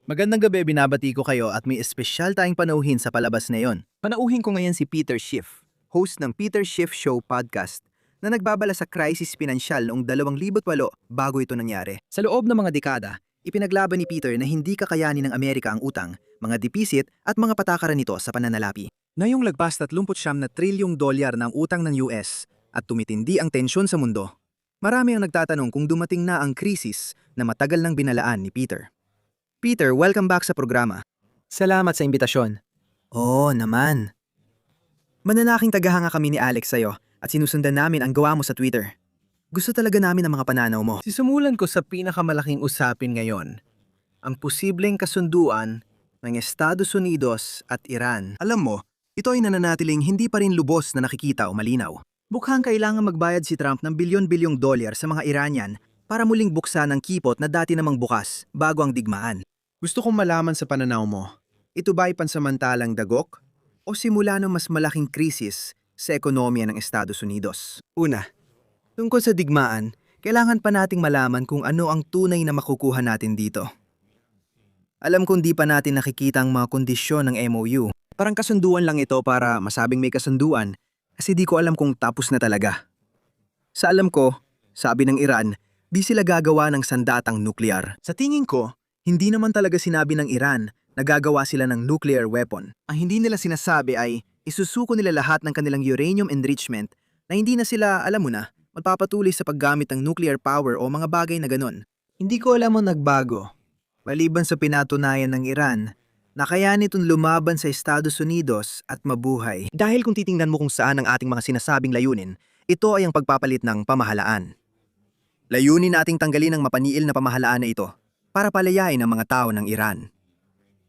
Magandang gabi, binabati ko kayo at may espesyal tayong panauhin sa palabas na yon. Panauhin ko ngayon si Peter Schiff, host ng Peter Schiff Show podcast na nagbabala sa krisis pinansyal noong 2008 bago ito nangyari. Sa loob ng mga dekada, ipinaglaban ni Peter na hindi kakayanin ng Amerika ang utang, mga depisit at mga patakaran nito sa pananalapi. Ngayong lagpas 39 na trilyong dolyar ng utang ng US at tumitindi ang tensyon sa mundo, marami ang nagtatanong kung dumating na ang krisis na matagal nang binalaan ni Peter. Peter, welcome back sa programa. Salamat sa imbitasyon. Oo naman. Mananaking tagahanga kami ni Alex sa'yo at sinusundan namin ang gawa mo sa Twitter. Gusto talaga namin ang mga pananaw mo. Sisumulan ko sa pinakamalaking usapin ngayon, ang posibleng kasunduan ng Estados Unidos at Iran. Alam mo, ito ay nananatiling hindi pa rin lubos na nakikita o malinaw. Bukhang kailangan magbayad si Trump ng bilyon-bilyong dolyar sa mga Iranian para muling buksan ang kipot na dati namang bukas bago ang digmaan. Gusto kong malaman sa pananaw mo, ito ba ay pansamantalang dagok o simula ng mas malaking krisis sa ekonomiya ng Estados Unidos? Una, tungkol sa digmaan, kailangan pa nating malaman kung ano ang tunay na makukuha natin dito. Alam kong di pa natin nakikita ang mga kondisyon ng MOU. Parang kasunduan lang ito para masabing may kasunduan kasi di ko alam kung tapos na talaga. Sa alam ko, sabi ng Iran, di sila gagawa ng sandatang nuklear. Sa tingin ko, hindi naman talaga sinabi ng Iran na gagawa sila ng nuclear weapon. Ang hindi nila sinasabi ay isusuko nila lahat ng kanilang uranium enrichment na hindi na sila, alam mo na, magpapatuloy sa paggamit ng nuclear power o mga bagay na ganon. Hindi ko alam ang nagbago, maliban sa pinatunayan ng Iran na kaya nitong lumaban sa Estados Unidos at mabuhay. Dahil kung titingnan mo kung saan ang ating mga sinasabing layunin, ito ay ang pagpapalit ng pamahalaan. Layunin nating tanggalin ang mapaniil na pamahalaan na ito para palayain ang mga tao ng Iran.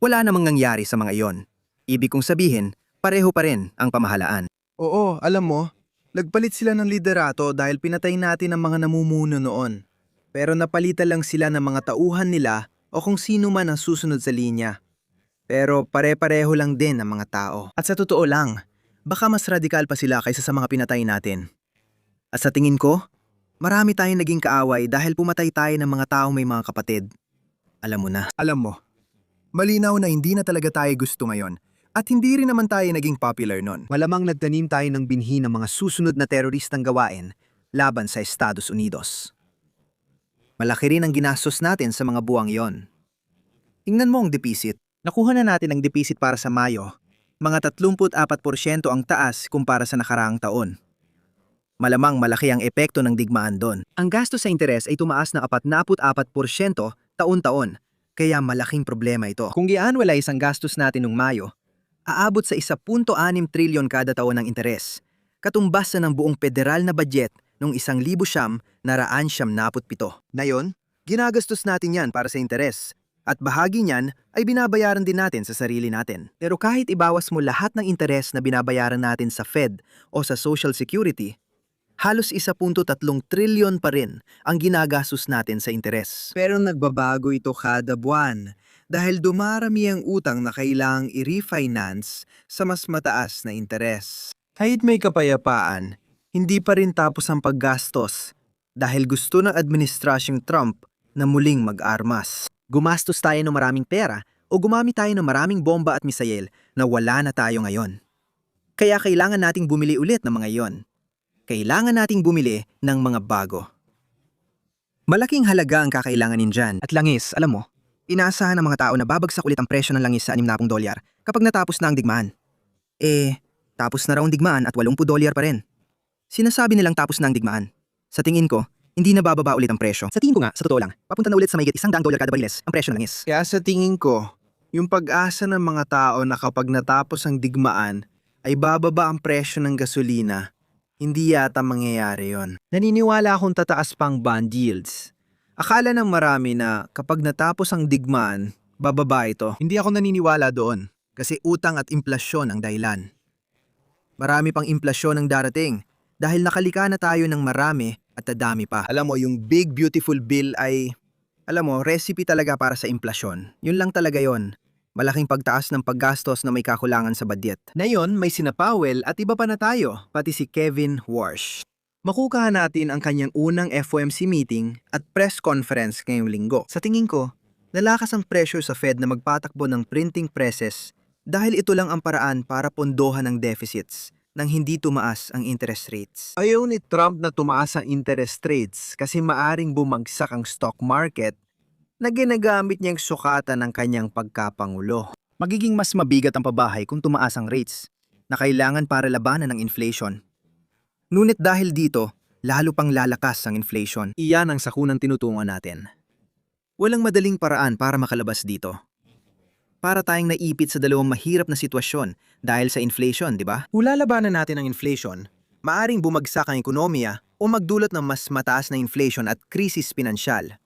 Wala namang nangyari sa mga iyon. Ibig kong sabihin, pareho pa rin ang pamahalaan. Oo, alam mo, nagpalit sila ng liderato dahil pinatay natin ang mga namumuno noon. Pero napalitan lang sila ng mga tauhan nila o kung sino man ang susunod sa linya. Pero pare-pareho lang din ang mga tao. At sa totoo lang, baka mas radikal pa sila kaysa sa mga pinatay natin. At sa tingin ko, marami tayong naging kaaway dahil pumatay tayo ng mga taong may mga kapatid. Alam mo na. Alam mo, malinaw na hindi na talaga tayo gusto ngayon at hindi rin naman tayo naging popular nun. Malamang nagtanim tayo ng binhi ng mga susunod na teroristang gawain laban sa Estados Unidos. Malaki rin ang ginastos natin sa mga buwang yon. Tingnan mo ang depisit. Nakuha na natin ang depisit para sa Mayo. Mga 34% ang taas kumpara sa nakaraang taon. Malamang malaki ang epekto ng digmaan doon. Ang gasto sa interes ay tumaas ng 44% taon-taon, kaya malaking problema ito. Kung gianwalay isang gastos natin noong Mayo, aabot sa 1.6 trilyon kada taon ng interes. Katumbas na ng buong federal na budget noong 1,977. Ngayon, ginagastos natin yan para sa interes. At bahagi niyan ay binabayaran din natin sa sarili natin. Pero kahit ibawas mo lahat ng interes na binabayaran natin sa Fed o sa Social Security, halos 1.3 trilyon pa rin ang ginagastos natin sa interes. Pero nagbabago ito kada buwan dahil dumarami ang utang na kailangang i-refinance sa mas mataas na interes. Kahit may kapayapaan, hindi pa rin tapos ang paggastos dahil gusto ng administrasyong Trump na muling mag-armas. Gumastos tayo ng maraming pera o gumamit tayo ng maraming bomba at misayel na wala na tayo ngayon. Kaya kailangan nating bumili ulit ng mga iyon. Kailangan nating bumili ng mga bago. Malaking halaga ang kakailanganin dyan. At langis, alam mo, inaasahan ng mga tao na babagsak ulit ang presyo ng langis sa $60 kapag natapos na ang digmaan. Tapos na raw ang digmaan at $80 pa rin. Sinasabi nilang tapos na ang digmaan. Sa tingin ko, hindi na bababa ulit ang presyo. Sa tingin ko nga, sa totoo lang, papunta na ulit sa mahigit $100 kada bariles ang presyo ng langis. Kaya sa tingin ko, yung pag-asa ng mga tao na kapag natapos ang digmaan ay bababa ang presyo ng gasolina, hindi yata mangyayari yon. Naniniwala akong tataas pang bond yields. Akala ng marami na kapag natapos ang digmaan, bababa ito. Hindi ako naniniwala doon kasi utang at implasyon ang dahilan. Marami pang implasyon ang darating dahil nakalika na tayo ng marami at dadami pa. Alam mo, yung big beautiful bill ay, recipe talaga para sa implasyon. Yun lang talaga yon. Malaking pagtaas ng paggastos na may kakulangan sa budget. Ngayon, may sina Powell at iba pa na tayo, pati si Kevin Warsh. Makukuha natin ang kanyang unang FOMC meeting at press conference ngayong linggo. Sa tingin ko, Nalakas ang pressure sa Fed na magpatakbo ng printing presses dahil ito lang ang paraan para pondohan ang deficits nang hindi tumaas ang interest rates. Ayaw ni Trump na tumaas ang interest rates kasi maaring bumagsak ang stock market na ginagamit niyang sukatan ng kanyang pagkapangulo. Magiging mas mabigat ang pabahay kung tumaas ang rates na kailangan para labanan ng inflation. Ngunit dahil dito, lalo pang lalakas ang inflation. Iyan ang sakunang tinutungan natin. Walang madaling paraan para makalabas dito. Para tayong naipit sa dalawang mahirap na sitwasyon dahil sa inflation, di ba? Kung lalabanan natin ang inflation, maaring bumagsak ang ekonomiya o magdulot ng mas mataas na inflation at krisis pinansyal.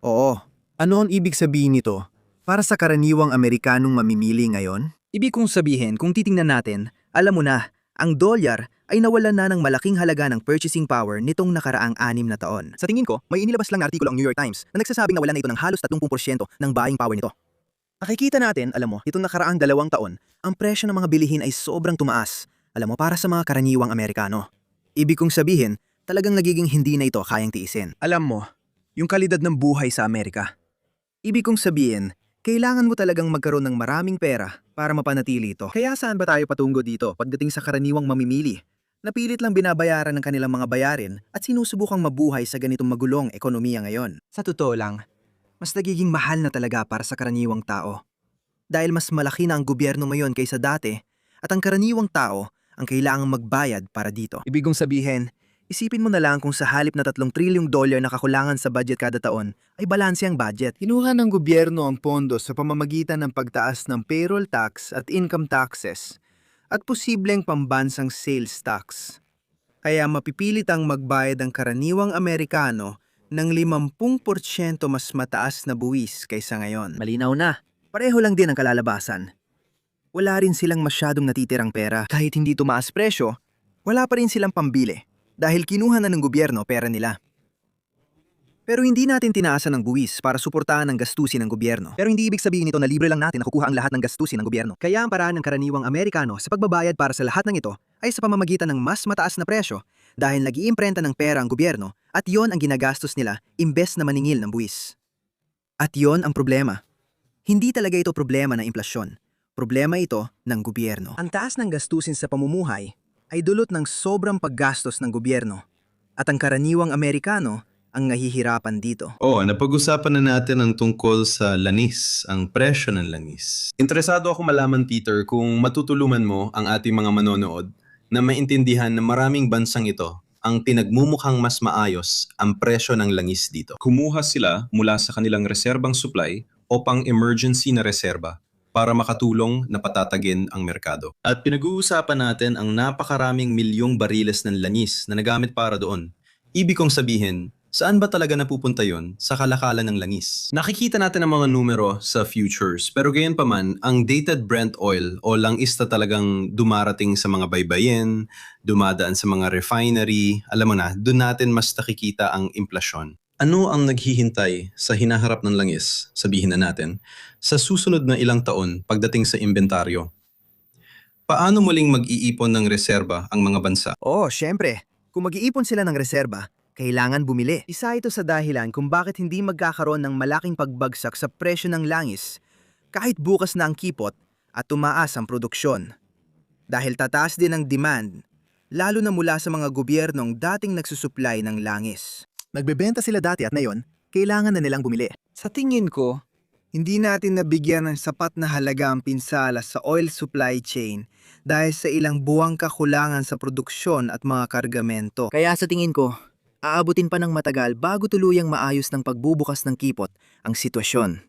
Oo, ano ang ibig sabihin nito para sa karaniwang Amerikanong mamimili ngayon? Ibig kong sabihin, kung titingnan natin, alam mo na, ang dolyar ay nawalan na ng malaking halaga ng purchasing power nitong nakaraang 6 na taon. Sa tingin ko, may inilabas lang na artikulo ang New York Times na nagsasabing nawalan na ito ng halos 30% ng buying power nito. Nakikita natin, alam mo, itong nakaraang 2 taon, ang presyo ng mga bilihin ay sobrang tumaas, alam mo, para sa mga karaniwang Amerikano. Ibig kong sabihin, talagang nagiging hindi na ito kayang tiisin. Alam mo, yung kalidad ng buhay sa Amerika. Ibig kong sabihin, kailangan mo talagang magkaroon ng maraming pera para mapanatili ito. Kaya saan ba tayo patungo dito pagdating sa karaniwang mamimili? Napilit lang binabayaran ng kanilang mga bayarin at sinusubukang mabuhay sa ganitong magulong ekonomiya ngayon. Sa totoo lang, mas nagiging mahal na talaga para sa karaniwang tao. Dahil mas malaki na ang gobyerno ngayon kaysa dati at ang karaniwang tao ang kailangang magbayad para dito. Ibig kong sabihin, isipin mo na lang kung sa halip na $3 trilyong na kakulangan sa budget kada taon ay balanse ang budget. Kinuha ng gobyerno ang pondo sa pamamagitan ng pagtaas ng payroll tax at income taxes at posibleng pambansang sales tax. Kaya mapipilit ang magbayad ang karaniwang Amerikano ng 50% mas mataas na buwis kaysa ngayon. Malinaw na. Pareho lang din ang kalalabasan. Wala rin silang masyadong natitirang pera. Kahit hindi tumaas presyo, wala pa rin silang pambili dahil kinuha na ng gobyerno pera nila. Pero hindi natin tinaasan ng buwis para suportahan ang gastusin ng gobyerno. Pero hindi ibig sabihin nito na libre lang natin nakukuha ang lahat ng gastusin ng gobyerno. Kaya ang paraan ng karaniwang Amerikano sa pagbabayad para sa lahat ng ito ay sa pamamagitan ng mas mataas na presyo dahil nag-iimprenta ng pera ang gobyerno at yon ang ginagastos nila imbes na maningil ng buwis. At yon ang problema. Hindi talaga ito problema ng inflasyon. Problema ito ng gobyerno. Ang taas ng gastusin sa pamumuhay ay dulot ng sobrang paggastos ng gobyerno at ang karaniwang Amerikano ang nahihirapan dito. Napag-usapan na natin ang tungkol sa langis, ang presyo ng langis. Interesado ako malaman, Peter, kung matutulungan mo ang ating mga manonood na maintindihan na maraming bansang ito ang pinagmumukhang mas maayos ang presyo ng langis dito. Kumuha sila mula sa kanilang reserbang supply o pang-emergency na reserba para makatulong na patatagin ang merkado. At pinag-uusapan natin ang napakaraming milyong bariles ng langis na nagamit para doon. Ibig kong sabihin, saan ba talaga napupunta yon sa kalakalan ng langis? Nakikita natin ang mga numero sa futures, pero gayon pa man, ang dated Brent oil o langis na talagang dumarating sa mga baybayin, dumadaan sa mga refinery, alam mo na, doon natin mas nakikita ang inflasyon. Ano ang naghihintay sa hinaharap ng langis, sabihin na natin, sa susunod na ilang taon pagdating sa inventaryo? Paano muling mag-iipon ng reserba ang mga bansa? Syempre, kung mag-iipon sila ng reserba, kailangan bumili. Isa ito sa dahilan kung bakit hindi magkakaroon ng malaking pagbagsak sa presyo ng langis kahit bukas na ang kipot at tumaas ang produksyon. Dahil tataas din ang demand, lalo na mula sa mga gobyernong dating nagsusupply ng langis. Nagbebenta sila dati at ngayon, kailangan na nilang bumili. Sa tingin ko, hindi natin nabigyan ng sapat na halaga ang pinsala sa oil supply chain dahil sa ilang buwang kakulangan sa produksyon at mga kargamento. Kaya sa tingin ko, aabutin pa ng matagal bago tuluyang maayos ng pagbubukas ng kipot ang sitwasyon.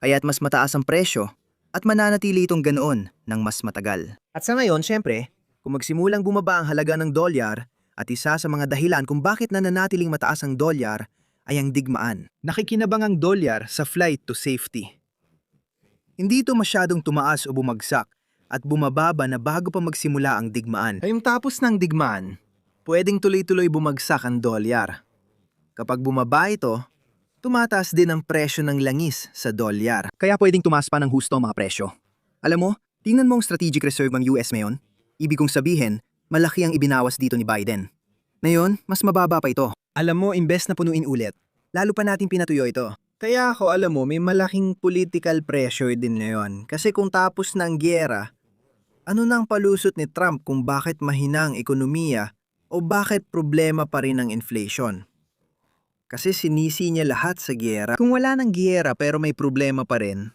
Kaya't mas mataas ang presyo at mananatili itong ganoon ng mas matagal. At sa ngayon, syempre, kung magsimulang bumaba ang halaga ng dolyar at isa sa mga dahilan kung bakit nananatiling mataas ang dolyar ay ang digmaan. Nakikinabang ang dolyar sa flight to safety. Hindi ito masyadong tumaas o bumagsak at bumababa na bago pa magsimula ang digmaan. Ngayong tapos ng digmaan, pwedeng tuloy-tuloy bumagsak ang dolyar. Kapag bumaba ito, tumataas din ang presyo ng langis sa dolyar. Kaya pwedeng tumaas pa ng husto ang mga presyo. Alam mo, tingnan mo ang strategic reserve ng US ngayon. Ibig kong sabihin, malaki ang ibinawas dito ni Biden. Ngayon, mas mababa pa ito. Alam mo, imbes na punuin ulit, lalo pa natin pinatuyo ito. Kaya ako, alam mo, may malaking political pressure din ngayon. Kasi kung tapos ng giyera, ano nang palusot ni Trump kung bakit mahina ang ekonomiya o bakit problema pa rin ang inflation? Kasi sinisi niya lahat sa giyera. Kung wala ng giyera pero may problema pa rin,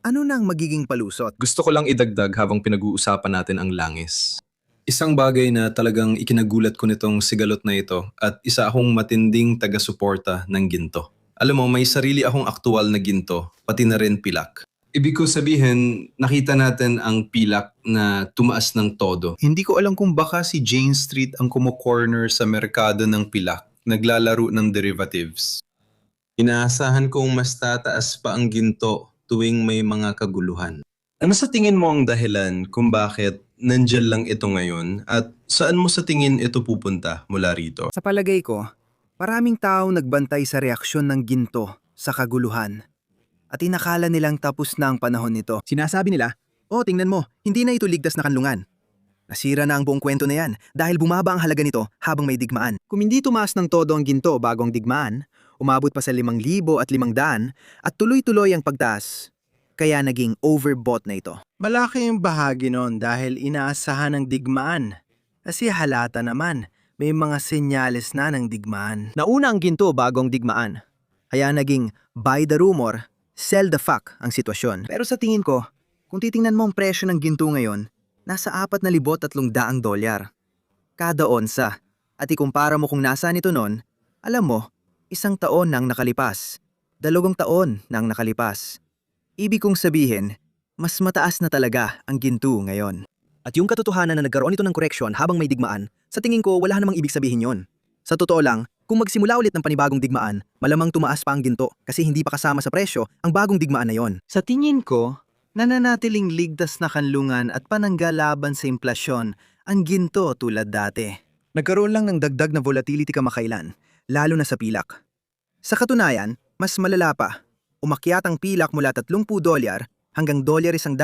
ano nang magiging palusot? Gusto ko lang idagdag habang pinag-uusapan natin ang langis. Isang bagay na talagang ikinagulat ko nitong sigalot na ito at isa akong matinding taga-suporta ng ginto. Alam mo, may sarili akong aktual na ginto, pati na rin pilak. Ibig ko sabihin, nakita natin ang pilak na tumaas ng todo. Hindi ko alam kung baka si Jane Street ang kumo-corner sa merkado ng pilak, naglalaro ng derivatives. Inaasahan kong mas tataas pa ang ginto tuwing may mga kaguluhan. Ano sa tingin mo ang dahilan kung bakit nandyan lang ito ngayon at saan mo sa tingin ito pupunta mula rito? Sa palagay ko, maraming tao nagbantay sa reaksyon ng ginto sa kaguluhan. At inakala nilang tapos na ang panahon nito. Sinasabi nila, tingnan mo, hindi na ito ligtas na kanlungan. Nasira na ang buong kwento na yan dahil bumaba ang halaga nito habang may digmaan. Kung hindi tumaas ng todo ang ginto bago ang digmaan, umabot pa sa 5,000 at 500 at tuloy-tuloy ang pagtaas. Kaya naging overbought na ito. Malaki yung bahagi noon dahil inaasahan ng digmaan. Kasi halata naman, may mga senyales na ng digmaan. Nauna ang ginto bago ang digmaan. Kaya naging buy the rumor, sell the fact ang sitwasyon. Pero sa tingin ko, kung titingnan mo ang presyo ng ginto ngayon, nasa $4,300 kada onsa. At ikumpara mo kung nasaan ito noon, alam mo, 1 taon nang nakalipas, 2 taon nang nakalipas. Ibig kong sabihin, mas mataas na talaga ang ginto ngayon. At yung katotohanan na nagkaroon ito ng koreksyon habang may digmaan, sa tingin ko wala namang ibig sabihin yon. Sa totoo lang, kung magsimula ulit ng panibagong digmaan, malamang tumaas pa ang ginto kasi hindi pa kasama sa presyo ang bagong digmaan na yon. Sa tingin ko, nananatiling ligtas na kanlungan at panangga laban sa inflasyon ang ginto tulad dati. Nagkaroon lang ng dagdag na volatility kamakailan, lalo na sa pilak. Sa katunayan, mas malala pa. Umakyat ang pilak mula $30 hanggang $100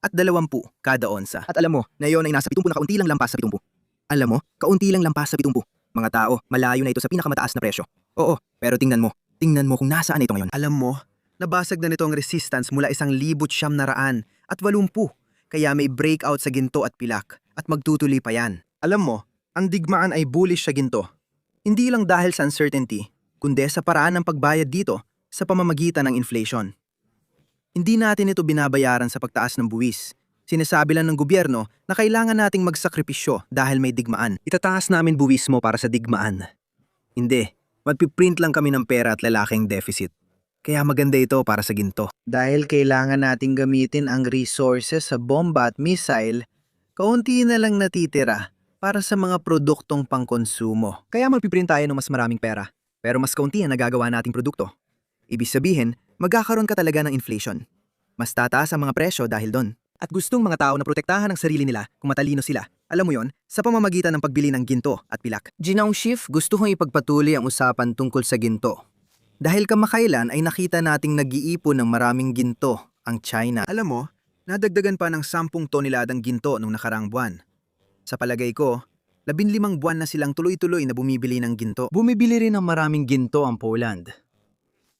at 20 kada onsa. At alam mo, ngayon ay nasa 70 na kaunti lang lampas sa 70. Alam mo, kaunti lang lampas sa 70. Mga tao, malayo na ito sa pinakamataas na presyo. Oo, pero tingnan mo kung nasaan ito ngayon. Alam mo, nabasag na nito ang resistance mula 1,900 at 80. Kaya may breakout sa ginto at pilak at magtutuloy pa yan. Alam mo, ang digmaan ay bullish sa ginto. Hindi lang dahil sa uncertainty, kundi sa paraan ng pagbayad dito sa pamamagitan ng inflation. Hindi natin ito binabayaran sa pagtaas ng buwis. Sinasabi lang ng gobyerno na kailangan nating magsakripisyo dahil may digmaan. Itataas namin buwis mo para sa digmaan. Hindi, magpiprint lang kami ng pera at lalaking deficit. Kaya maganda ito para sa ginto. Dahil kailangan nating gamitin ang resources sa bomba at missile, kaunti na lang natitira para sa mga produktong pangkonsumo. Kaya magpiprint tayo ng mas maraming pera, pero mas kaunti ang nagagawa nating produkto. Ibig sabihin, magkakaroon ka talaga ng inflation. Mas tataas ang mga presyo dahil doon. At gustong mga tao na protektahan ang sarili nila kung matalino sila. Alam mo yon, sa pamamagitan ng pagbili ng ginto at pilak. Ginoong Chief, gusto kong ipagpatuloy ang usapan tungkol sa ginto. Dahil kamakailan ay nakita nating nag-iipon ng maraming ginto ang China. Alam mo, nadagdagan pa ng 10 toneladang ginto nung nakarang buwan. Sa palagay ko, 15 buwan na silang tuloy-tuloy na bumibili ng ginto. Bumibili rin ng maraming ginto ang Poland.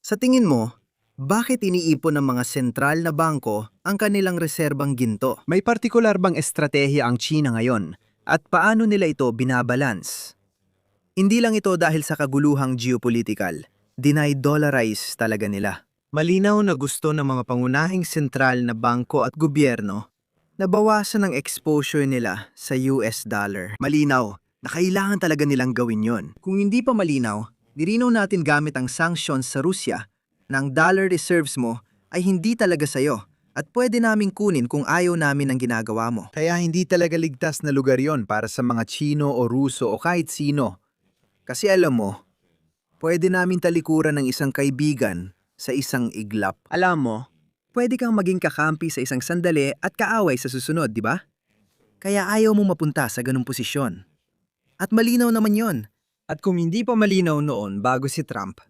Sa tingin mo, bakit iniipon ng mga sentral na bangko ang kanilang reserbang ginto? May partikular bang estratehiya ang China ngayon at paano nila ito binabalance? Hindi lang ito dahil sa kaguluhang geopolitical, dinay-dollarize talaga nila. Malinaw na gusto ng mga pangunahing sentral na bangko at gobyerno na bawasan ang exposure nila sa US dollar. Malinaw na kailangan talaga nilang gawin yon. Kung hindi pa malinaw, dirinaw natin gamit ang sanctions sa Rusya na ang dollar reserves mo ay hindi talaga sayo at pwede naming kunin kung ayaw namin ang ginagawa mo. Kaya hindi talaga ligtas na lugar yon para sa mga Chino o Ruso o kahit sino. Kasi alam mo, pwede namin talikuran ng isang kaibigan sa isang iglap. Alam mo, pwede kang maging kakampi sa isang sandali at kaaway sa susunod, di ba? Kaya ayaw mo mapunta sa ganung posisyon. At malinaw naman yon. At kung hindi pa malinaw noon bago si Trump,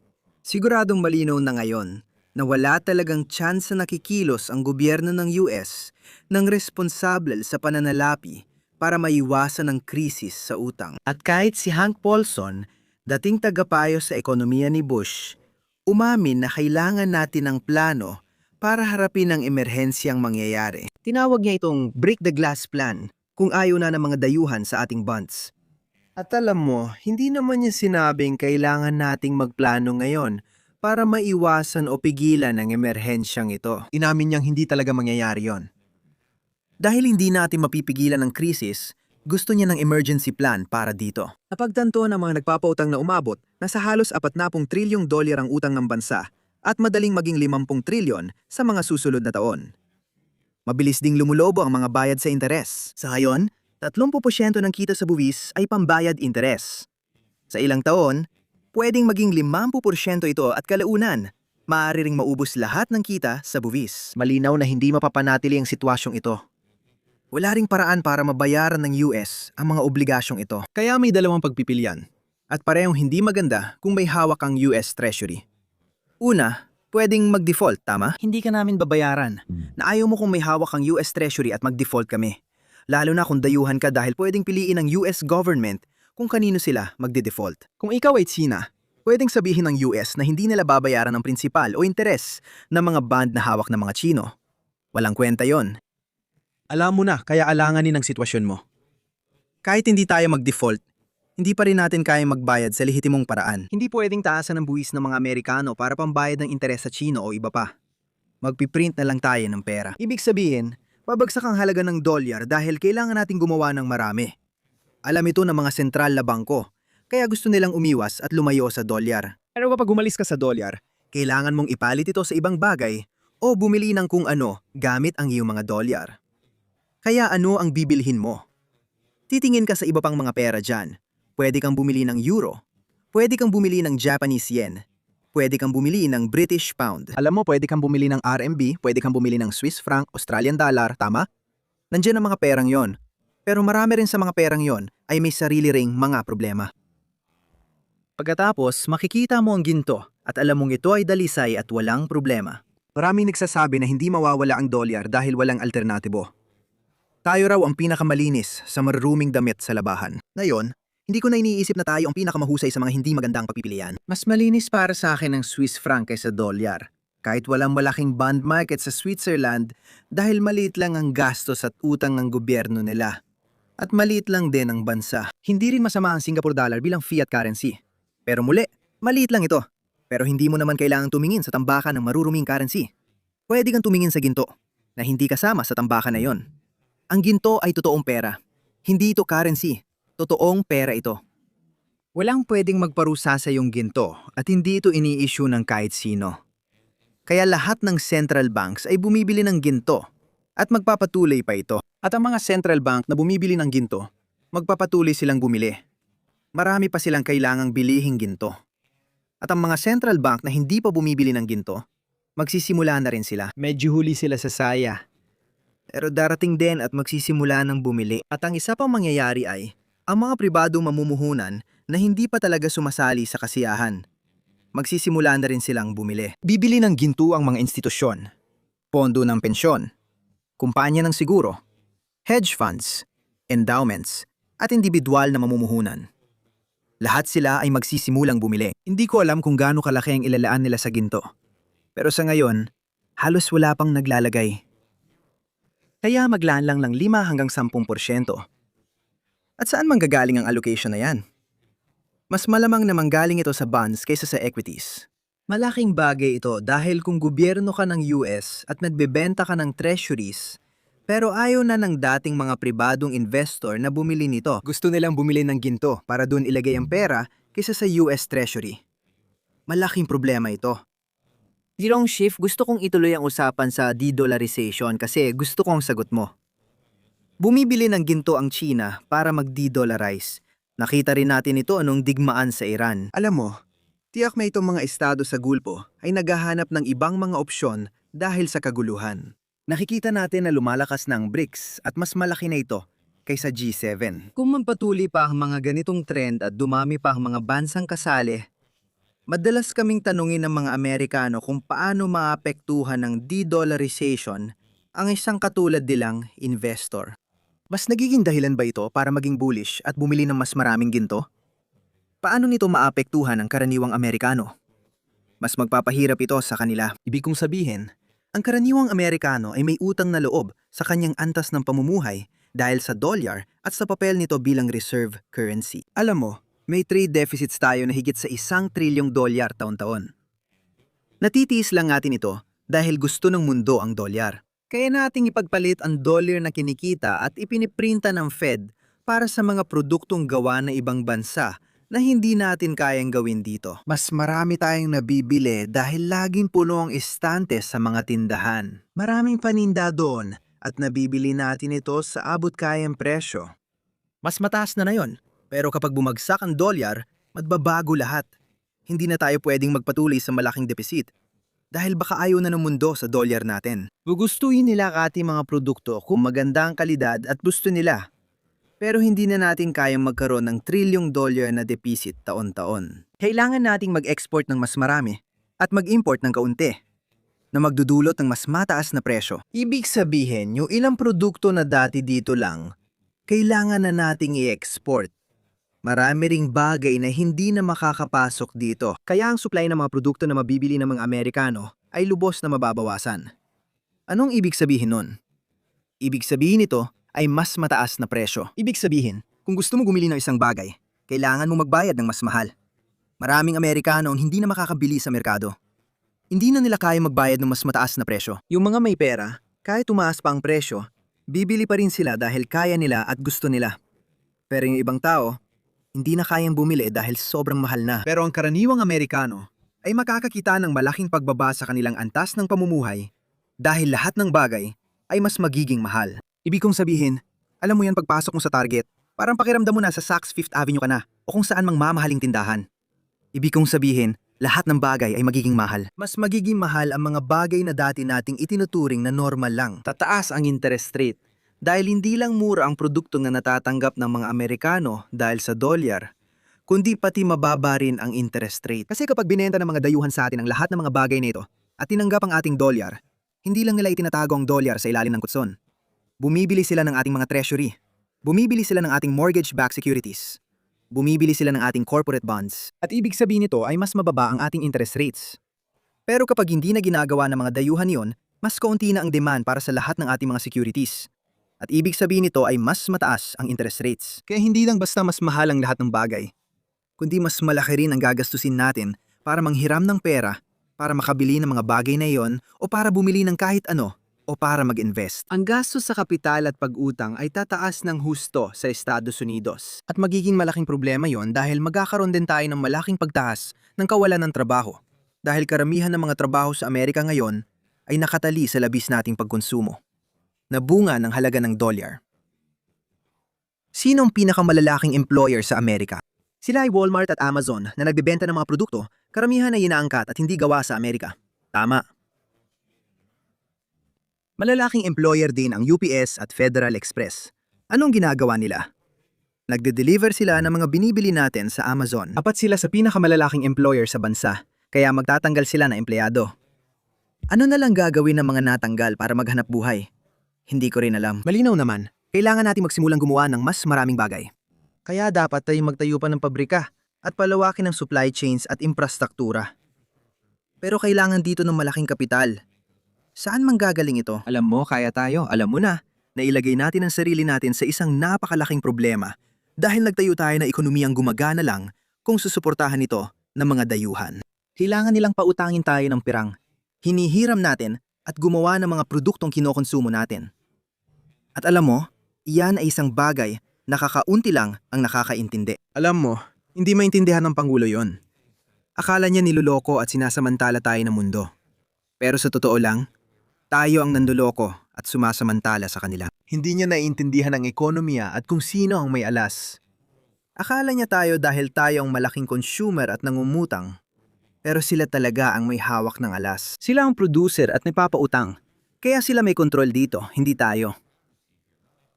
siguradong malinaw na ngayon na wala talagang chance na nakikilos ang gobyerno ng US ng responsable sa pananalapi para maiwasan ang krisis sa utang. At kahit si Hank Paulson, dating tagapayo sa ekonomiya ni Bush, Umamin na kailangan natin ng plano para harapin ang emerhensyang mangyayari. Tinawag niya itong break the glass plan kung ayaw na ng mga dayuhan sa ating bonds. At alam mo, hindi naman niya sinabing kailangan nating magplano ngayon para maiwasan o pigilan ang emerhensyang ito. Inamin niyang hindi talaga mangyayari yon. Dahil hindi natin mapipigilan ang krisis, gusto niya ng emergency plan para dito. Napagtanto ng mga nagpapautang na umabot na sa halos 40 trilyong dolyar ang utang ng bansa at madaling maging 50 trilyon sa mga susunod na taon. Mabilis ding lumulobo ang mga bayad sa interes. Sa ngayon, 30% ng kita sa buwis ay pambayad interes. Sa ilang taon, pwedeng maging 50% ito at kalaunan, maaari ring maubos lahat ng kita sa buwis. Malinaw na hindi mapapanatili ang sitwasyong ito. Wala ring paraan para mabayaran ng US ang mga obligasyong ito. Kaya may dalawang pagpipilian. At parehong hindi maganda kung may hawak ang US Treasury. Una, pwedeng mag-default, tama? Hindi ka namin babayaran. Na ayaw mo kung may hawak ang US Treasury at mag-default kami. Lalo na kung dayuhan ka dahil pwedeng piliin ng US government kung kanino sila magde-default. Kung ikaw ay Tsina, pwedeng sabihin ng US na hindi nila babayaran ang prinsipal o interes ng mga bond na hawak ng mga Tsino. Walang kwenta yon. Alam mo na, kaya alanganin ang sitwasyon mo. Kahit hindi tayo mag-default, hindi pa rin natin kayang magbayad sa lehitimong paraan. Hindi pwedeng taasan ng buwis ng mga Amerikano para pambayad ng interes sa Chino o iba pa. Magpiprint na lang tayo ng pera. Ibig sabihin, babagsak ang halaga ng dolyar dahil kailangan nating gumawa ng marami. Alam ito ng mga sentral na bangko, kaya gusto nilang umiwas at lumayo sa dolyar. Pero kapag umalis ka sa dolyar, kailangan mong ipalit ito sa ibang bagay o bumili ng kung ano gamit ang iyong mga dolyar. Kaya ano ang bibilhin mo? Titingin ka sa iba pang mga pera dyan. Pwede kang bumili ng euro. Pwede kang bumili ng Japanese yen. Pwede kang bumili ng British pound. Alam mo, pwede kang bumili ng RMB, pwede kang bumili ng Swiss franc, Australian dollar, tama? Nandiyan ang mga perang yon. Pero marami rin sa mga perang yon ay may sarili ring mga problema. Pagkatapos, makikita mo ang ginto at alam mong ito ay dalisay at walang problema. Maraming nagsasabi na hindi mawawala ang dolyar dahil walang alternatibo. Tayo raw ang pinakamalinis sa maruruming damit sa labahan. Ngayon, hindi ko na iniisip na tayo ang pinakamahusay sa mga hindi magandang pagpipilian. Mas malinis para sa akin ang Swiss franc kaysa dolyar. Kahit walang malaking bond market sa Switzerland dahil maliit lang ang gastos at utang ng gobyerno nila. At maliit lang din ang bansa. Hindi rin masama ang Singapore dollar bilang fiat currency. Pero muli, maliit lang ito. Pero hindi mo naman kailangang tumingin sa tambakan ng maruruming currency. Pwede kang tumingin sa ginto na hindi kasama sa tambakan na yon. Ang ginto ay totoong pera. Hindi ito currency. Totoong pera ito. Walang pwedeng magparusa sa iyong ginto at hindi ito ini-issue ng kahit sino. Kaya lahat ng central banks ay bumibili ng ginto at magpapatuloy pa ito. At ang mga central bank na bumibili ng ginto, magpapatuloy silang bumili. Marami pa silang kailangang bilihing ginto. At ang mga central bank na hindi pa bumibili ng ginto, magsisimula na rin sila. Medyo huli sila sa saya. Pero darating din at magsisimula ng bumili. At ang isa pang mangyayari ay, ang mga pribadong mamumuhunan na hindi pa talaga sumasali sa kasiyahan. Magsisimula na rin silang bumili. Bibili ng ginto ang mga institusyon, pondo ng pensyon, kumpanya ng siguro, hedge funds, endowments, at individual na mamumuhunan. Lahat sila ay magsisimulang bumili. Hindi ko alam kung gaano kalaki ang ilalaan nila sa ginto. Pero sa ngayon, halos wala pang naglalagay. Kaya maglaan lang ng 5 hanggang 10%. At saan manggagaling ang allocation na yan? Mas malamang na manggaling ito sa bonds kaysa sa equities. Malaking bagay ito dahil kung gobyerno ka ng US at nagbebenta ka ng treasuries, pero ayaw na ng dating mga pribadong investor na bumili nito. Gusto nilang bumili ng ginto para doon ilagay ang pera kaysa sa US Treasury. Malaking problema ito. Zirong Shift, gusto kong ituloy ang usapan sa de-dollarization kasi gusto kong sagot mo. Bumibili ng ginto ang China para mag-de-dollarize. Nakita rin natin ito anong digmaan sa Iran. Alam mo, tiyak na itong mga estado sa Gulpo ay naghahanap ng ibang mga opsyon dahil sa kaguluhan. Nakikita natin na lumalakas na ang BRICS at mas malaki na ito kaysa G7. Kung magpatuloy pa ang mga ganitong trend at dumami pa ang mga bansang kasali, madalas kaming tanungin ng mga Amerikano kung paano maapektuhan ng de-dollarization ang isang katulad nilang investor. Mas nagiging dahilan ba ito para maging bullish at bumili ng mas maraming ginto? Paano nito maapektuhan ang karaniwang Amerikano? Mas magpapahirap ito sa kanila. Ibig kong sabihin, ang karaniwang Amerikano ay may utang na loob sa kanyang antas ng pamumuhay dahil sa dolyar at sa papel nito bilang reserve currency. Alam mo, may trade deficits tayo na higit sa $1 trilyong taon-taon. Natitiis lang natin ito dahil gusto ng mundo ang dolyar. Kaya nating ipagpalit ang dolyar na kinikita at ipiniprinta ng Fed para sa mga produktong gawa na ibang bansa na hindi natin kayang gawin dito. Mas marami tayong nabibili dahil laging puno ang estante sa mga tindahan. Maraming paninda doon at nabibili natin ito sa abot kayang presyo. Mas mataas na yon. Pero kapag bumagsak ang dolyar, magbabago lahat. Hindi na tayo pwedeng magpatuloy sa malaking deficit dahil baka ayaw na ng mundo sa dolyar natin. Gugustuhin nila ang ating mga produkto kung maganda ang kalidad at gusto nila. Pero hindi na natin kayang magkaroon ng $1 trillion na deficit taon-taon. Kailangan nating mag-export ng mas marami at mag-import ng kaunti na magdudulot ng mas mataas na presyo. Ibig sabihin, yung ilang produkto na dati dito lang, kailangan na nating i-export. Marami ring bagay na hindi na makakapasok dito. Kaya ang supply ng mga produkto na mabibili ng mga Amerikano ay lubos na mababawasan. Anong ibig sabihin nun? Ibig sabihin nito ay mas mataas na presyo. Ibig sabihin, kung gusto mo bumili ng isang bagay, kailangan mo magbayad ng mas mahal. Maraming Amerikano ang hindi na makakabili sa merkado. Hindi na nila kaya magbayad ng mas mataas na presyo. Yung mga may pera, kahit tumaas pa ang presyo, bibili pa rin sila dahil kaya nila at gusto nila. Pero yung ibang tao, hindi na kayang bumili dahil sobrang mahal na. Pero ang karaniwang Amerikano ay makakakita ng malaking pagbaba sa kanilang antas ng pamumuhay dahil lahat ng bagay ay mas magiging mahal. Ibig kong sabihin, alam mo yan pagpasok mo sa Target, parang pakiramdam mo na sa Saks Fifth Avenue ka na o kung saan mang mamahaling tindahan. Ibig kong sabihin, lahat ng bagay ay magiging mahal. Mas magiging mahal ang mga bagay na dati nating itinuturing na normal lang. Tataas ang interest rate dahil hindi lang mura ang produkto na natatanggap ng mga Amerikano dahil sa dolyar, kundi pati mababa rin ang interest rate. Kasi kapag binenta ng mga dayuhan sa atin ang lahat ng mga bagay nito at tinanggap ang ating dolyar, hindi lang nila itinatago ang dolyar sa ilalim ng kutson. Bumibili sila ng ating mga treasury. Bumibili sila ng ating mortgage-backed securities. Bumibili sila ng ating corporate bonds. At ibig sabihin nito ay mas mababa ang ating interest rates. Pero kapag hindi na ginagawa ng mga dayuhan yon, mas kaunti na ang demand para sa lahat ng ating mga securities. At ibig sabihin nito ay mas mataas ang interest rates. Kaya hindi lang basta mas mahal ang lahat ng bagay, kundi mas malaki rin ang gagastusin natin para manghiram ng pera, para makabili ng mga bagay na iyon o para bumili ng kahit ano o para mag-invest. Ang gastos sa kapital at pag-utang ay tataas ng husto sa Estados Unidos. At magiging malaking problema yon dahil magkakaroon din tayo ng malaking pagtaas ng kawalan ng trabaho. Dahil karamihan ng mga trabaho sa Amerika ngayon ay nakatali sa labis nating pagkonsumo na bunga ng halaga ng dolyar. Sino ang pinakamalalaking employer sa Amerika? Sila ay Walmart at Amazon na nagbebenta ng mga produkto, karamihan ay inaangkat at hindi gawa sa Amerika. Tama. Malalaking employer din ang UPS at Federal Express. Anong ginagawa nila? Nagde-deliver sila ng mga binibili natin sa Amazon. Apat sila sa pinakamalalaking employer sa bansa, kaya magtatanggal sila ng empleyado. Ano na lang gagawin ng mga natanggal para maghanap buhay? Hindi ko rin alam. Malinaw naman, kailangan natin magsimulang gumawa ng mas maraming bagay. Kaya dapat tayo magtayo pa ng pabrika at palawakin ang supply chains at infrastruktura. Pero kailangan dito ng malaking kapital. Saan manggagaling ito? Alam mo, kaya tayo, alam mo na ilagay natin ang sarili natin sa isang napakalaking problema dahil nagtayo tayo na ekonomiyang gumagana lang kung susuportahan ito ng mga dayuhan. Kailangan nilang pautangin tayo ng pirang, hinihiram natin at gumawa ng mga produktong kinokonsumo natin. At alam mo, iyan ay isang bagay na kakaunti lang ang nakakaintindi. Alam mo, hindi maintindihan ng Pangulo yon. Akala niya niloloko at sinasamantala tayo ng mundo. Pero sa totoo lang, tayo ang nanduloko at sumasamantala sa kanila. Hindi niya naiintindihan ang ekonomiya at kung sino ang may alas. Akala niya tayo dahil tayo ang malaking consumer at nangungutang. Pero sila talaga ang may hawak ng alas. Sila ang producer at nagpapautang. Kaya sila may kontrol dito, hindi tayo.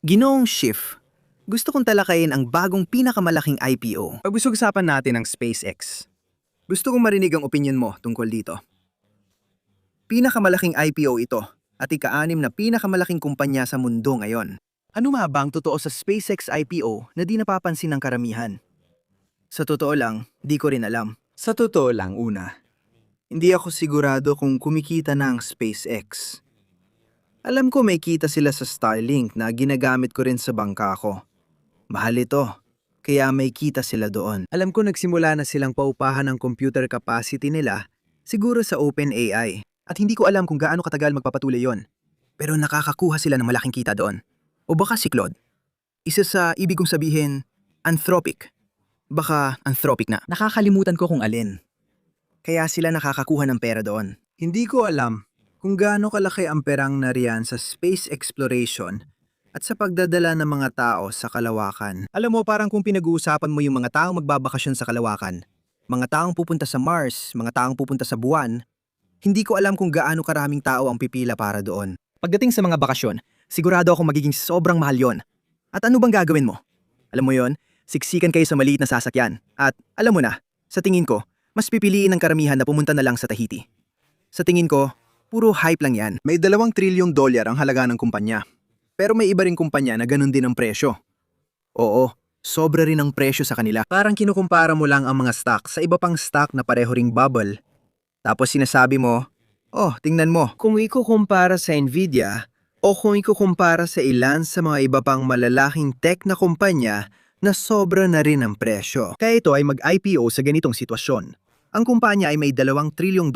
Ginoong Schiff, gusto kong talakayin ang bagong pinakamalaking IPO. Pag-usapan natin ang SpaceX. Gusto kong marinig ang opinion mo tungkol dito. Pinakamalaking IPO ito at ika-6 na pinakamalaking kumpanya sa mundo ngayon. Ano nga ba ang totoo sa SpaceX IPO na di napapansin ng karamihan? Sa totoo lang, di ko rin alam. Sa totoo lang, una, Hindi ako sigurado kung kumikita na ang SpaceX. Alam ko may kita sila sa Starlink na ginagamit ko rin sa bangka ko. Mahal ito, kaya may kita sila doon. Alam ko nagsimula na silang paupahan ng computer capacity nila, siguro sa OpenAI. At hindi ko alam kung gaano katagal magpapatuloy yon. Pero nakakakuha sila ng malaking kita doon. O baka si Claude. Isa sa ibig kong sabihin, Anthropic. Baka Anthropic na. Nakakalimutan ko kung alin. Kaya sila nakakakuha ng pera doon. Hindi ko alam kung gaano kalaki ang perang nariyan sa space exploration at sa pagdadala ng mga tao sa kalawakan. Alam mo, parang kung pinag-uusapan mo yung mga taong magbabakasyon sa kalawakan, mga taong pupunta sa Mars, mga taong pupunta sa buwan, hindi ko alam kung gaano karaming tao ang pipila para doon. Pagdating sa mga bakasyon, sigurado ako magiging sobrang mahal yon. At ano bang gagawin mo? Alam mo yon, siksikan kayo sa maliit na sasakyan. At alam mo na, sa tingin ko, mas pipiliin ng karamihan na pumunta na lang sa Tahiti. Sa tingin ko, puro hype lang yan. May $2 trilyon ang halaga ng kumpanya. Pero may iba ring kumpanya na ganun din ang presyo. Oo, sobra rin ang presyo sa kanila. Parang kinukumpara mo lang ang mga stock sa iba pang stock na pareho ring bubble. Tapos sinasabi mo, oh, tingnan mo. Kung ikukumpara sa Nvidia o kung ikukumpara sa ilan sa mga iba pang malalaking tech na kumpanya na sobra na rin ang presyo. Kaya ito ay mag-IPO sa ganitong sitwasyon. Ang kumpanya ay may $2 trilyong,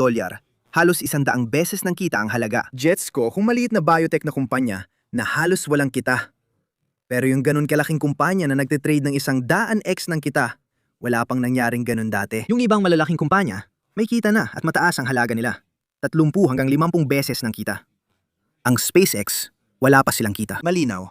halos 100 beses ng kita ang halaga. Gets ko kung maliit na biotech na kumpanya na halos walang kita. Pero yung ganun kalaking kumpanya na nagtitrade ng 100x ng kita, wala pang nangyaring ganun dati. Yung ibang malalaking kumpanya, may kita na at mataas ang halaga nila. 30 hanggang 50 beses ng kita. Ang SpaceX, wala pa silang kita. Malinaw.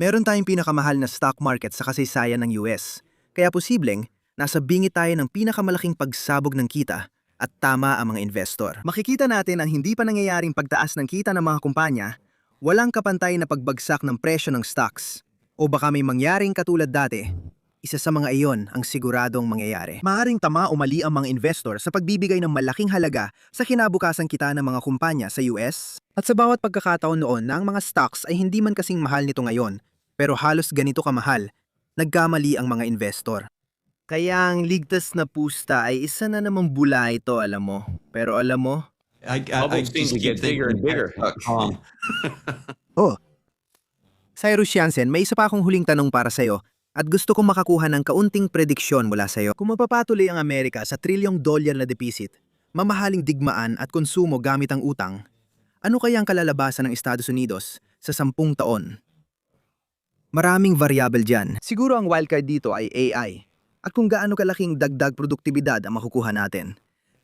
Meron tayong pinakamahal na stock market sa kasaysayan ng US. Kaya posibleng, nasa bingi tayo ng pinakamalaking pagsabog ng kita at tama ang mga investor. Makikita natin ang hindi pa nangyayaring pagtaas ng kita ng mga kumpanya, walang kapantay na pagbagsak ng presyo ng stocks. O baka may mangyaring katulad dati, isa sa mga iyon ang siguradong mangyayari. Maaring tama o mali ang mga investor sa pagbibigay ng malaking halaga sa kinabukasan kita ng mga kumpanya sa US. At sa bawat pagkakataon noon na ang mga stocks ay hindi man kasing mahal nito ngayon, pero halos ganito kamahal, nagkamali ang mga investor. Kaya ang ligtas na pusta ay isa na namang bula ito, alam mo. Pero alam mo, Bubbles seem to get bigger and bigger. Cyrus Jansen, may isa pa akong huling tanong para sa'yo at gusto kong makakuha ng kaunting prediksyon mula sa'yo. Kung mapapatuloy ang Amerika sa $1 trillion na deficit, mamahaling digmaan at konsumo gamit ang utang, ano kaya ang kalalabasan ng Estados Unidos sa 10 taon? Maraming variable dyan. Siguro ang wildcard dito ay AI. At kung gaano kalaking dagdag produktibidad ang makukuha natin,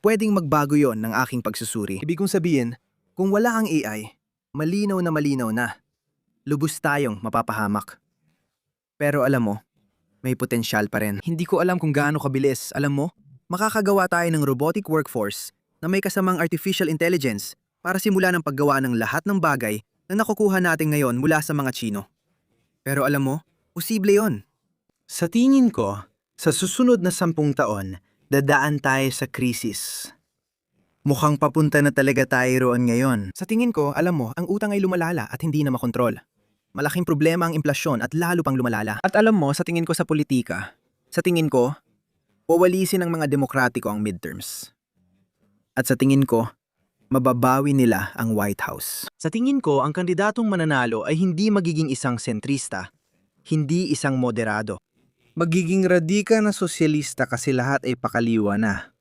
pwedeng magbago yon ng aking pagsusuri. Ibig kong sabihin, kung wala ang AI, malinaw na. Lubos tayong mapapahamak. Pero alam mo, may potensyal pa rin. Hindi ko alam kung gaano kabilis. Alam mo, makakagawa tayo ng robotic workforce na may kasamang artificial intelligence para simulan ang paggawa ng lahat ng bagay na nakukuha natin ngayon mula sa mga Tsino. Pero alam mo, posible yon. Sa tingin ko, sa susunod na 10 taon, dadaan tayo sa krisis. Mukhang papunta na talaga tayo roon ngayon. Sa tingin ko, alam mo, ang utang ay lumalala at hindi na makontrol. Malaking problema ang implasyon at lalo pang lumalala. At alam mo, sa tingin ko sa politika, wawalisin ng mga demokratiko ang midterms. At sa tingin ko, mababawi nila ang White House. Sa tingin ko, ang kandidatong mananalo ay hindi magiging isang sentrista, hindi isang moderado. Magiging radika na sosyalista kasi lahat ay pakaliwa na.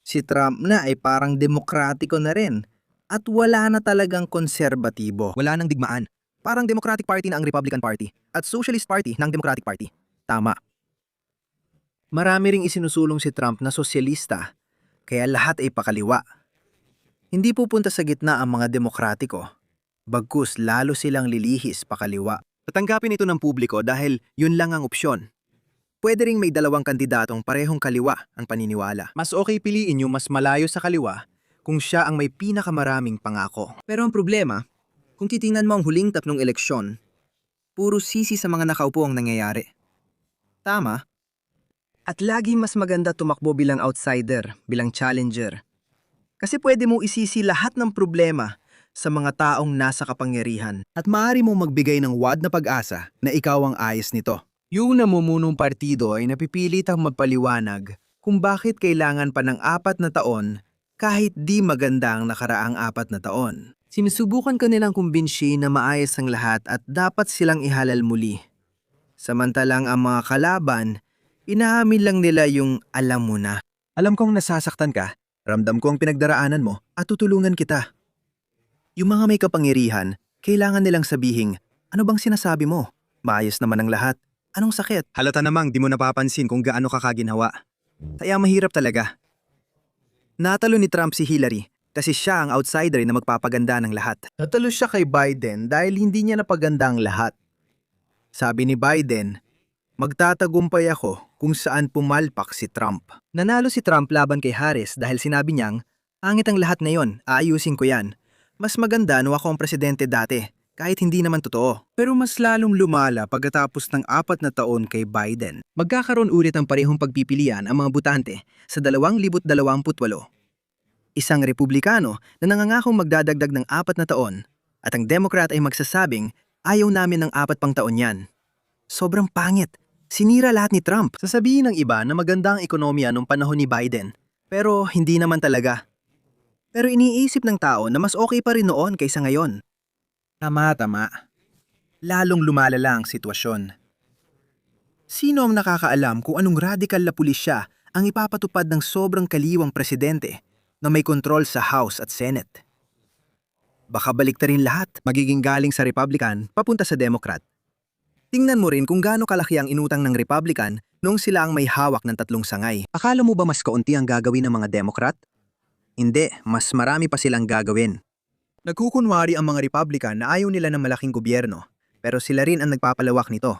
Si Trump na ay parang demokratiko na rin at wala na talagang konserbatibo. Wala nang digmaan. Parang Democratic Party na ang Republican Party at Socialist Party ng Democratic Party. Tama. Marami ring isinusulong si Trump na sosyalista, kaya lahat ay pakaliwa. Hindi pupunta sa gitna ang mga demokratiko, bagkus lalo silang lilihis pakaliwa. Tatanggapin ito ng publiko dahil yun lang ang opsyon. Pwede ring may 2 kandidatong parehong kaliwa ang paniniwala. Mas okay piliin yung mas malayo sa kaliwa kung siya ang may pinakamaraming pangako. Pero ang problema, kung titingnan mo ang huling 3 eleksyon, puro sisi sa mga nakaupo ang nangyayari. Tama. At lagi mas maganda tumakbo bilang outsider, bilang challenger. Kasi pwede mo isisi lahat ng problema sa mga taong nasa kapangyarihan. At maaari mong magbigay ng wad na pag-asa na ikaw ang ayos nito. Yung namumunong partido ay napipilit ang magpaliwanag kung bakit kailangan pa ng 4 na taon kahit di maganda ang nakaraang 4 na taon. Sinusubukan ko nilang kumbinsihin na maayos ang lahat at dapat silang ihalal muli. Samantalang ang mga kalaban, inaamin lang nila yung alam mo na. Alam kong nasasaktan ka, ramdam ko ang pinagdaraanan mo at tutulungan kita. Yung mga may kapangyarihan, kailangan nilang sabihing, ano bang sinasabi mo? Maayos naman ang lahat. Anong sakit? Halata namang di mo napapansin kung gaano ka kaginhawa. Kaya mahirap talaga. Natalo ni Trump si Hillary kasi siya ang outsider na magpapaganda ng lahat. Natalo siya kay Biden dahil hindi niya napaganda ang lahat. Sabi ni Biden, magtatagumpay ako kung saan pumalpak si Trump. Nanalo si Trump laban kay Harris dahil sinabi niyang, angit ang lahat ngayon, aayusin ko yan. Mas maganda nung ako ang presidente dati, kahit hindi naman totoo. Pero mas lalong lumala pagkatapos ng 4 na taon kay Biden. Magkakaroon ulit ang parehong pagpipilian ang mga butante sa 2028. Isang Republikano na nangangakong magdadagdag ng 4 na taon at ang Democrat ay magsasabing ayaw namin ng 4 pang taon yan. Sobrang pangit. Sinira lahat ni Trump. Sasabihin ng iba na maganda ang ekonomiya nung panahon ni Biden, pero hindi naman talaga. Pero iniisip ng tao na mas okay pa rin noon kaysa ngayon. Tama. Lalong lumalala ang sitwasyon. Sino ang nakakaalam kung anong radikal na pulisya ang ipapatupad ng sobrang kaliwang presidente na may kontrol sa House at Senate? Baka baliktarin lahat, magiging galing sa Republican papunta sa Democrat. Tingnan mo rin kung gaano kalaki ang inutang ng Republican noong sila ang may hawak ng 3 sangay. Akala mo ba mas kaunti ang gagawin ng mga Democrat? Hindi, mas marami pa silang gagawin. Nagkukunwari ang mga Republican na ayaw nila ng malaking gobyerno, pero sila rin ang nagpapalawak nito.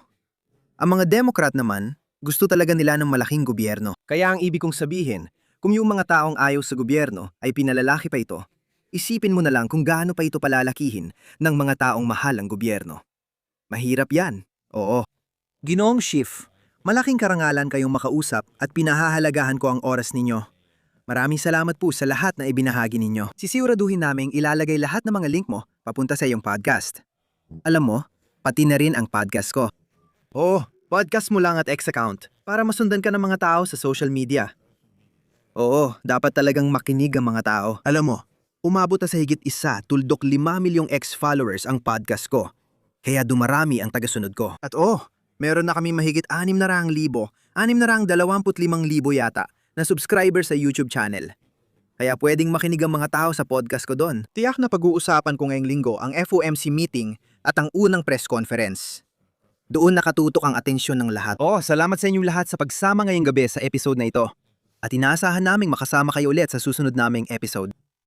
Ang mga Democrat naman, gusto talaga nila ng malaking gobyerno. Kaya ang ibig kong sabihin, kung yung mga taong ayaw sa gobyerno ay pinalalaki pa ito, isipin mo na lang kung gaano pa ito palalakihin ng mga taong mahal ang gobyerno. Mahirap yan. Oo. Ginoong Schiff, malaking karangalan kayong makausap at pinahahalagahan ko ang oras ninyo. Maraming salamat po sa lahat na ibinahagi ninyo. Sisiguraduhin naming ilalagay lahat ng mga link mo papunta sa iyong podcast. Alam mo, pati na rin ang podcast ko. Podcast mo lang at X account para masundan ka ng mga tao sa social media. Oo, dapat talagang makinig ang mga tao. Alam mo, umabot na sa higit 1.5 milyong X followers ang podcast ko. Kaya dumarami ang tagasunod ko. At meron na kami mahigit 625,000 yata na subscriber sa YouTube channel. Kaya pwedeng makinig ang mga tao sa podcast ko doon. Tiyak na pag-uusapan ko ngayong linggo ang FOMC meeting at ang unang press conference. Doon nakatutok ang atensyon ng lahat. Salamat sa inyong lahat sa pagsama ngayong gabi sa episode na ito. At inaasahan naming makasama kayo ulit sa susunod naming episode.